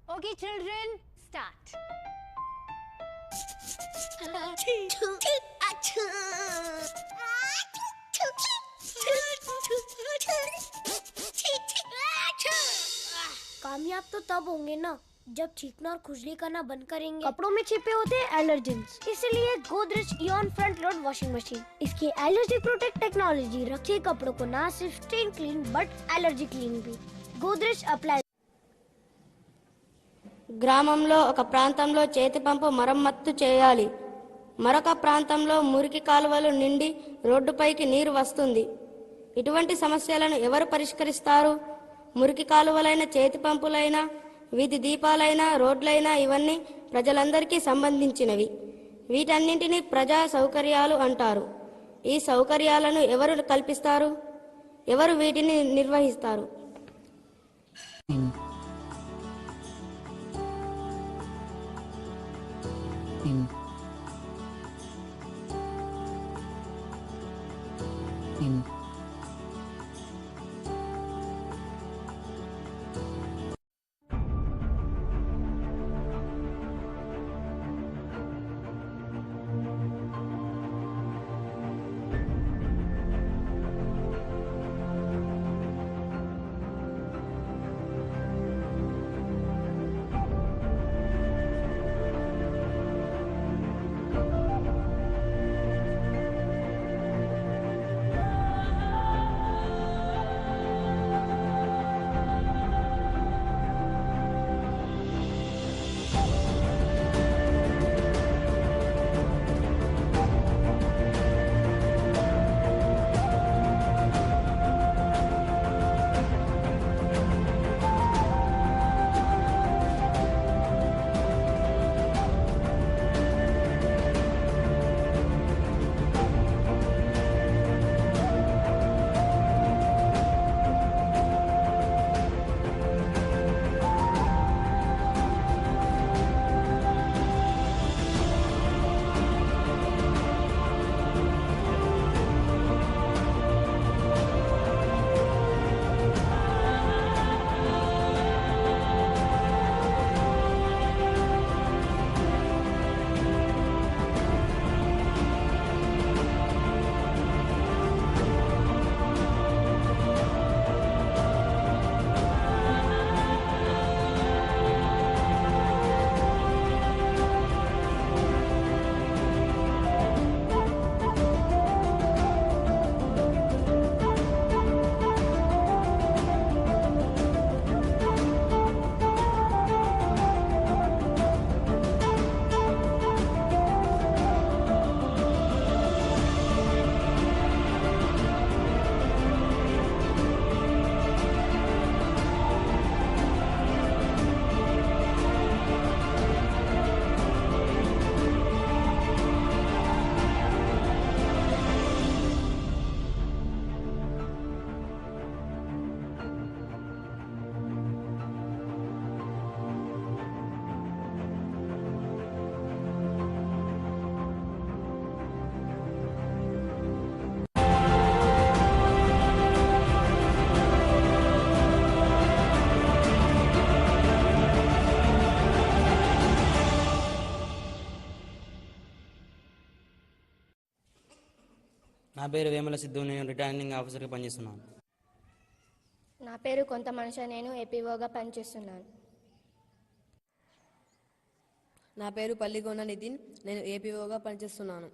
Okay, children, start. कामयाब तो तब होंगे ना जब छींकना और खुजली करना बंद करेंगे। कपड़ों में छिपे होते हैं एलर्जेंस, इसलिए Godrej Eon front load washing machine. इसकी एलर्जी प्रोटेक्ट टेक्नोलॉजी रखे कपड़ों को ना सिर्फ stain clean but allergy clean भी। गोदरेज अप्लाई। గ్రామంలో ఒక ప్రాంతంలో చేతి పంపు మరమ్మత్తు చేయాలి. మరొక ప్రాంతంలో మురికి కాలువలు నిండి రోడ్డుపైకి నీరు వస్తుంది. ఇటువంటి సమస్యలను ఎవరు పరిష్కరిస్తారు? మురికి కాలువలైన, చేతి పంపులైనా, వీధి దీపాలైనా, రోడ్లైనా ఇవన్నీ ప్రజలందరికీ సంబంధించినవి. వీటన్నింటినీ ప్రజా సౌకర్యాలు అంటారు. ఈ సౌకర్యాలను ఎవరు కల్పిస్తారు? ఎవరు వీటిని నిర్వహిస్తారు? నా పేరు వేముల సిద్ధు. నేను రిటర్నింగ్ ఆఫీసర్గా పనిచేస్తున్నాను. నా పేరు కొంత మనిషి. నేను ఏపీఓగా పనిచేస్తున్నాను. నా పేరు పల్లిగొండ నితిన్. నేను ఏపీఓగా పనిచేస్తున్నాను.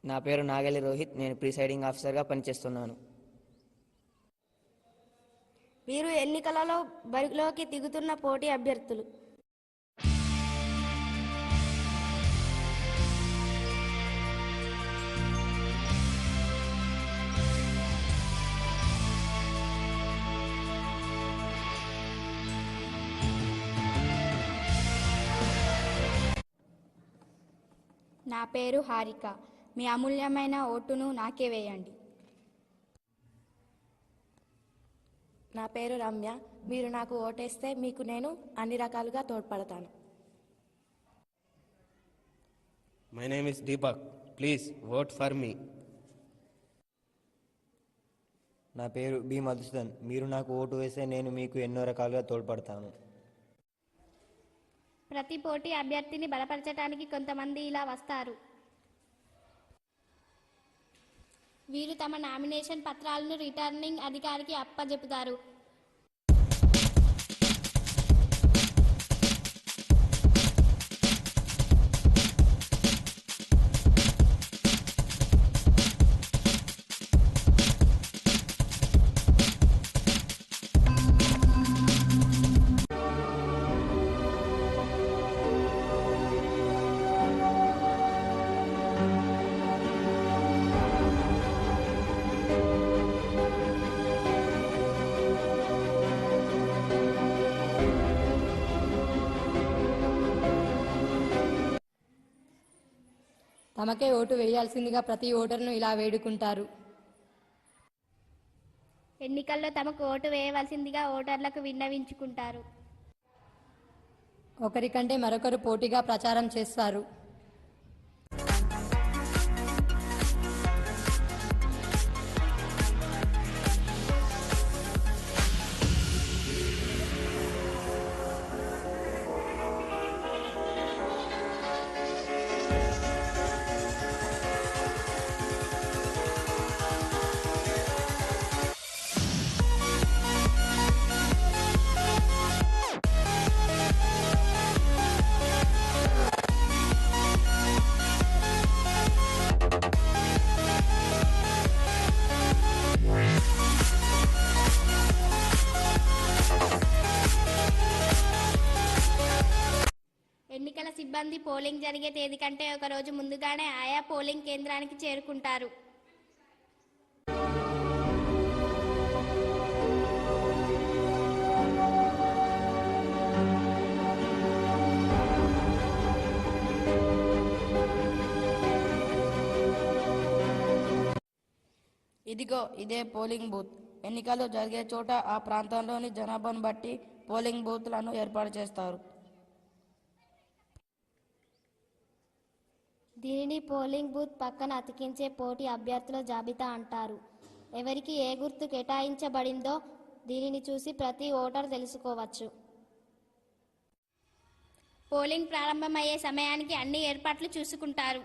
నా పేరు నాగలి రోహిత్. నేను ప్రిసైడింగ్ ఆఫీసర్గా పనిచేస్తున్నాను. వీరు ఎన్నికలలో బరిలోకి దిగుతున్న పోటీ అభ్యర్థులు. నా పేరు హారిక. మీ అమూల్యమైన ఓటును నాకే వేయండి. నా పేరు రమ్య. మీరు నాకు ఓటేస్తే మీకు నేను అన్ని రకాలుగా తోడ్పడతాను. My name is Deepak. Please vote for me. నా పేరు బి మధుసూదన్. మీరు నాకు ఓటు వేస్తే నేను మీకు ఎన్నో రకాలుగా తోడ్పడతాను. ప్రతి పోటీ అభ్యర్థిని బలపరచడానికి కొంతమంది ఇలా వస్తారు. వీరు తమ నామినేషన్ పత్రాలను రిటర్నింగ్ అధికారికి అప్పజెపుతారు. తమకే ఓటు వేయాల్సిందిగా ప్రతి ఓటర్ను ఇలా వేడుకుంటారు. ఎన్నికల్లో తమకు ఓటు వేయవలసిందిగా ఓటర్లకు విన్నవించుకుంటారు. ఒకరికంటే మరొకరు పోటీగా ప్రచారం చేస్తారు. ఎన్నికల సిబ్బంది పోలింగ్ జరిగే తేదీ కంటే ఒక రోజు ముందుగానే ఆయా పోలింగ్ కేంద్రానికి చేరుకుంటారు. ఇదిగో ఇదే పోలింగ్ బూత్. ఎన్నికలు జరిగే చోట ఆ ప్రాంతంలోని జనాభాను బట్టి పోలింగ్ బూత్లను ఏర్పాటు చేస్తారు. దీనిని పోలింగ్ బూత్ పక్కన అతికించే పోటీ అభ్యర్థుల జాబితా అంటారు. ఎవరికి ఏ గుర్తు కేటాయించబడిందో దీనిని చూసి ప్రతి ఓటర్ తెలుసుకోవచ్చు. పోలింగ్ ప్రారంభమయ్యే సమయానికి అన్ని ఏర్పాట్లు చూసుకుంటారు.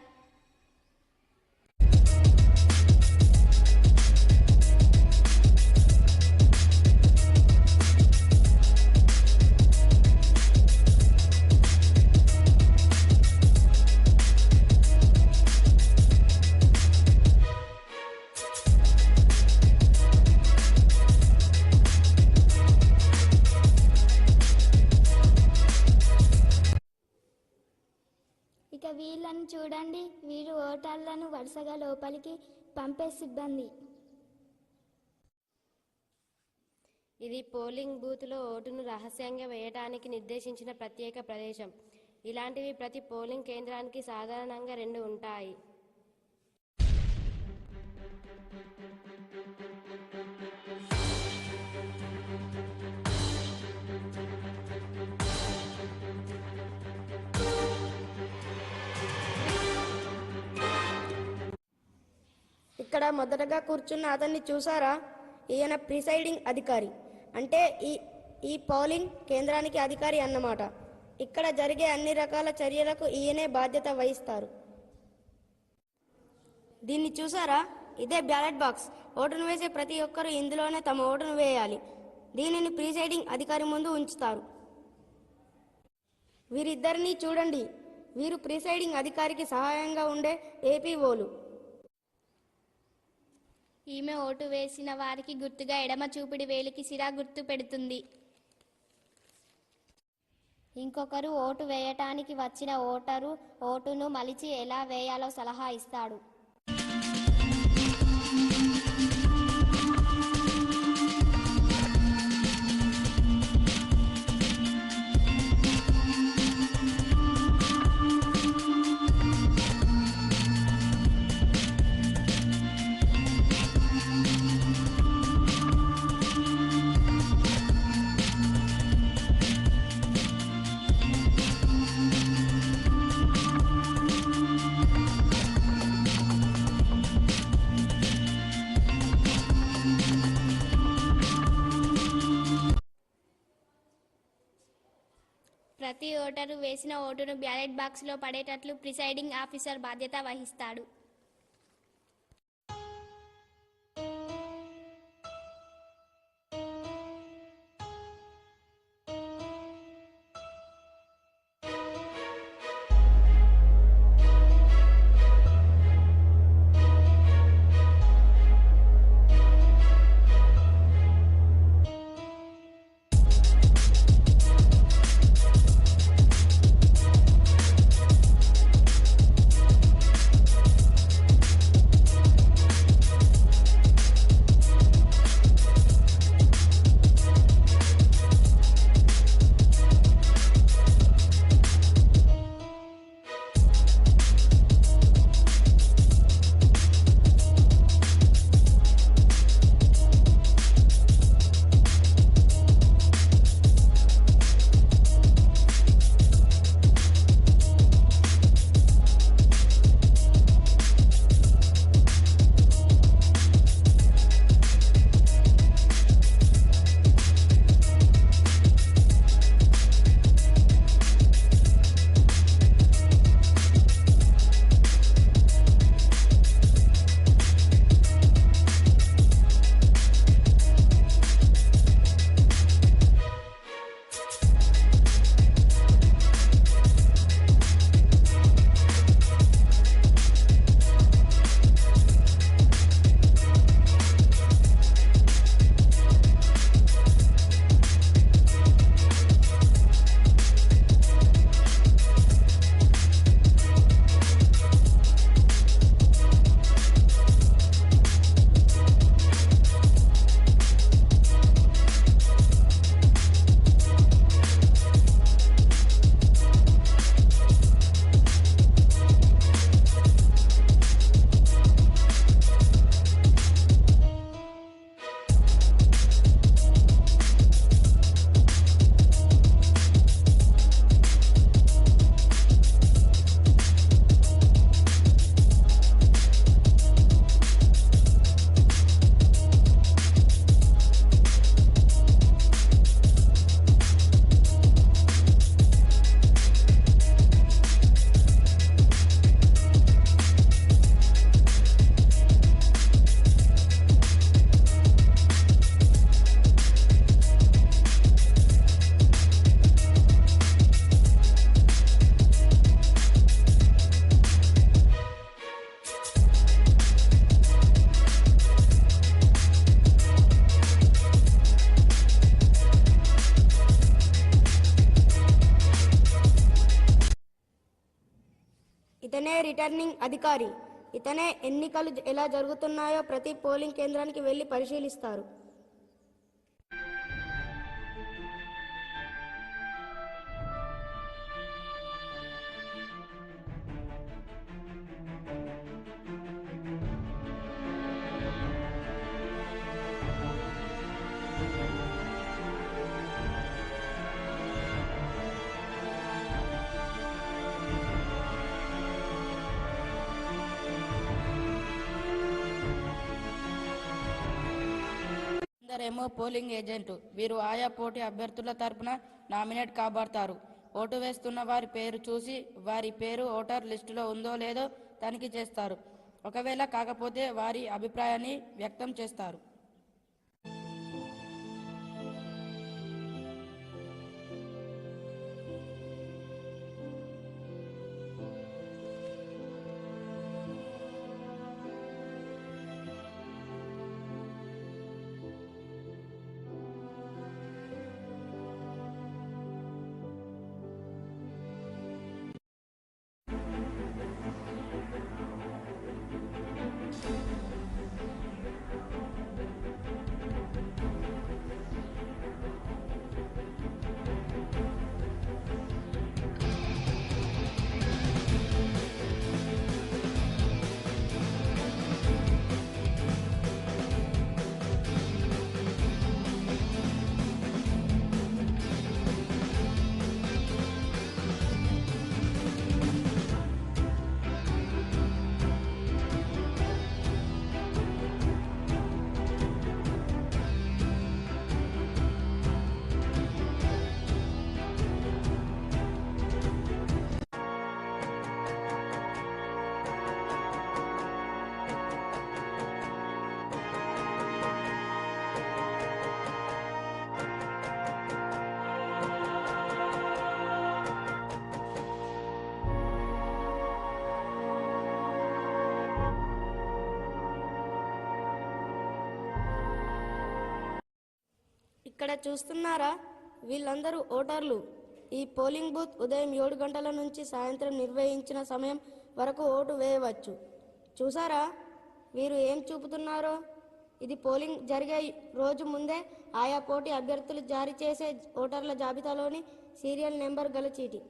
ఇక వీళ్ళని చూడండి, వీరు ఓటర్లను వరుసగా లోపలికి పంపే సిబ్బంది. ఇది పోలింగ్ బూత్లో ఓటును రహస్యంగా వేయడానికి నిర్దేశించిన ప్రత్యేక ప్రదేశం. ఇలాంటివి ప్రతి పోలింగ్ కేంద్రానికి సాధారణంగా 2 ఉంటాయి. ఇక్కడ మొదటగా కూర్చున్న అతన్ని చూసారా? ఈయన ప్రిసైడింగ్ అధికారి, అంటే ఈ పోలింగ్ కేంద్రానికి అధికారి అన్నమాట. ఇక్కడ జరిగే అన్ని రకాల చర్యలకు ఈయనే బాధ్యత వహిస్తారు. దీన్ని చూసారా? ఇదే బ్యాలెట్ బాక్స్. ఓటును వేసే ప్రతి ఒక్కరూ ఇందులోనే తమ ఓటును వేయాలి. దీనిని ప్రిసైడింగ్ అధికారి ముందు ఉంచుతారు. వీరిద్దరినీ చూడండి, వీరు ప్రిసైడింగ్ అధికారికి సహాయంగా ఉండే ఏపీఓలు. ఈమె ఓటు వేసిన వారికి గుర్తుగా ఎడమ చూపిడి వేలికి సిరా గుర్తు పెడుతుంది. ఇంకొకరు ఓటు వేయటానికి వచ్చిన ఓటరు ఓటును మలిచి ఎలా వేయాలో సలహా ఇస్తాడు. ప్రతి ఓటరు వేసిన ఓటును బ్యాలెట్ బాక్స్లో పడేటట్లు ప్రిసైడింగ్ ఆఫీసర్ బాధ్యత వహిస్తాడు. ఇతనే రిటర్నింగ్ అధికారి. ఇతనే ఎన్నికలు ఎలా జరుగుతున్నాయో ప్రతి పోలింగ్ కేంద్రానికి వెళ్ళి పరిశీలిస్తారు. కొందరేమో పోలింగ్ ఏజెంట్. వీరు ఆయా పోటీ అభ్యర్థుల తరపున నామినేట్ కాబడతారు. ఓటు వేస్తున్న వారి పేరు చూసి వారి పేరు ఓటర్ లిస్టులో ఉందో లేదో తనిఖీ చేస్తారు. ఒకవేళ కాకపోతే వారి అభిప్రాయాన్ని వ్యక్తం చేస్తారు. ఇక్కడ చూస్తున్నారా, వీళ్ళందరూ ఓటర్లు. ఈ పోలింగ్ బూత్ ఉదయం 7 గంటల నుంచి సాయంత్రం నిర్వహించిన సమయం వరకు ఓటు వేయవచ్చు. చూసారా వీరు ఏం చూపుతున్నారో? ఇది పోలింగ్ జరిగే రోజు ముందే ఆయా పోటీ అభ్యర్థులు జారీ చేసే ఓటర్ల జాబితాలోని సీరియల్ నెంబర్ గల చీటీ.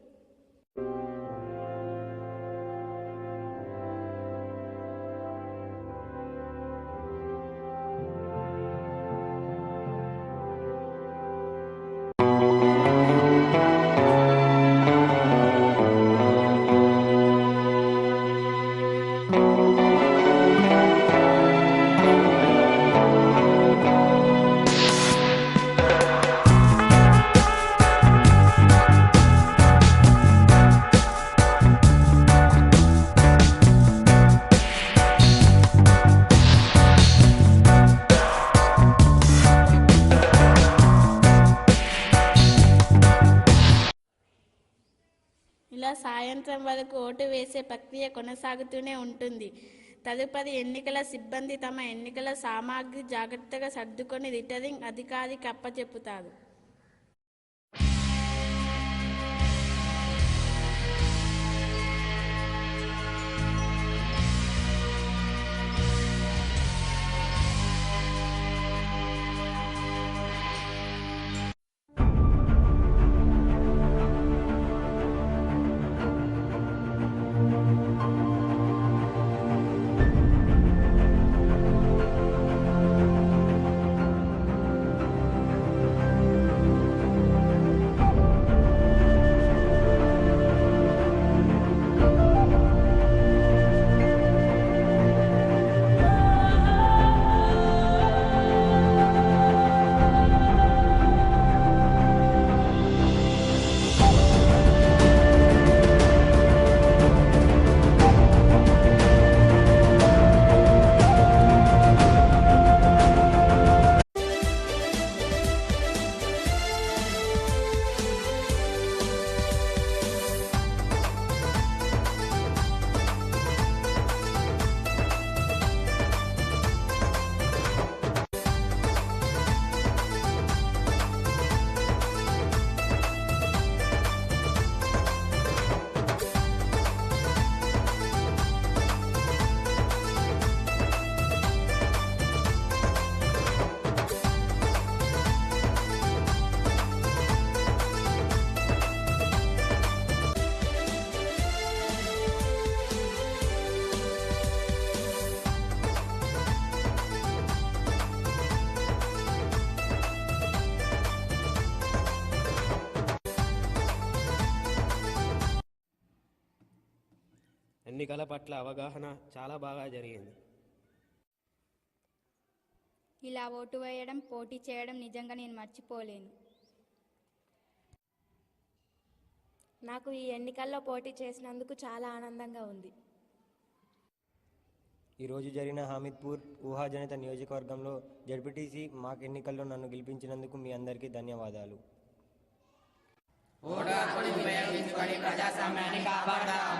ఇలా సాయంత్రం వరకు ఓటు వేసే ప్రక్రియ కొనసాగుతూనే ఉంటుంది. తదుపరి ఎన్నికల సిబ్బంది తమ ఎన్నికల సామాగ్రి జాగ్రత్తగా సర్దుకొని రిటర్నింగ్ అధికారికి అప్పచెప్పుతారు. ఎన్నికల పట్ల అవగాహన చాలా బాగా జరిగింది. ఇలా ఓటు వేయడం, పోటీ చేయడం నిజంగా నేను మర్చిపోలేను. నాకు ఈ ఎన్నికల్లో పోటీ చేసినందుకు చాలా ఆనందంగా ఉంది. ఈరోజు జరిగిన హామీద్పూర్ ఊహాజనిత నియోజకవర్గంలో జడ్పీటీసీ మాక్ ఎన్నికల్లో నన్ను గెలిపించినందుకు మీ అందరికీ ధన్యవాదాలు. ఓటు హక్కుని ఉపయోగించుకొని ప్రజాస్వామ్యాన్ని కాపాడదాం.